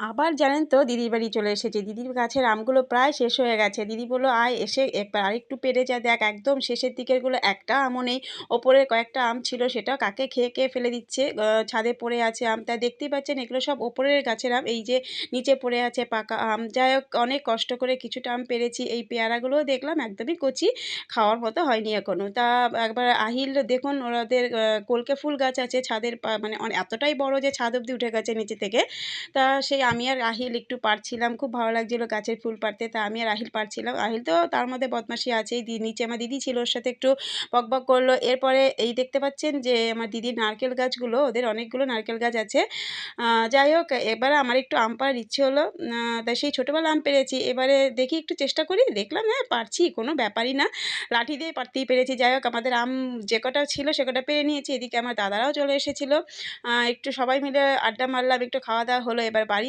আবার জানেন তো দিদির বাড়ি চলে এসেছি। দিদির গাছের আমগুলো প্রায় শেষ হয়ে গেছে। দিদি বলল, "আয় এসে একবার আরেকটু পেড়ে যা দেখ একদম শেষের দিকেরগুলো একটা আমও নেই। ওপরের কয়েকটা আম ছিল সেটাও কাকে খেয়ে ফেলে দিচ্ছে। ছাদে পড়ে আছে আম। তা দেখতেই পাচ্ছেন এগুলো সব ওপরের গাছের আম। এই যে নিচে পড়ে আছে পাকা আম। যাই হোক অনেক কষ্ট করে কিছুটা আম পেড়েছি। এই পেয়ারাগুলোও দেখলাম একদমই কচি, খাওয়ার মতো হয়নি এখনো। তা একবার আহিল দেখুন ওদের কলকে ফুল গাছ আছে ছাদের মানে এতটাই বড় যে ছাদ অব্দি উঠে গেছে নিচে থেকে। তা সেই আমি আর রাহিল একটু পাড়ছিলাম। খুব ভালো লাগছিল গাছের ফুল পাড়তে। তা আমি আর রাহিল পাড়ছিলাম। রাহিল তো তার মধ্যে বদমাশি আছেই। নিচে আমার দিদি ছিল, ওর সাথে একটু বকবক করলো। এরপরে এই দেখতে পাচ্ছেন যে আমার দিদির নারকেল গাছগুলো, ওদের অনেকগুলো নারকেল গাছ আছে। যাই হোক এবারে আমার একটু আম পাড়ার ইচ্ছে হলো। তাই সেই ছোটোবেলায় আম পেড়েছি। এবারে দেখি একটু চেষ্টা করি। দেখলাম হ্যাঁ পারছি, কোনো ব্যাপারই না। লাঠি দিয়ে পারতেই পেরেছি। যাই হোক আমাদের আম যে কটা ছিল সে কটা পেড়ে নিয়েছি। এদিকে আমার দাদারাও চলে এসেছিল। একটু সবাই মিলে আড্ডা মারলাম, একটু খাওয়া-দাওয়া হলো। এবার বাড়ি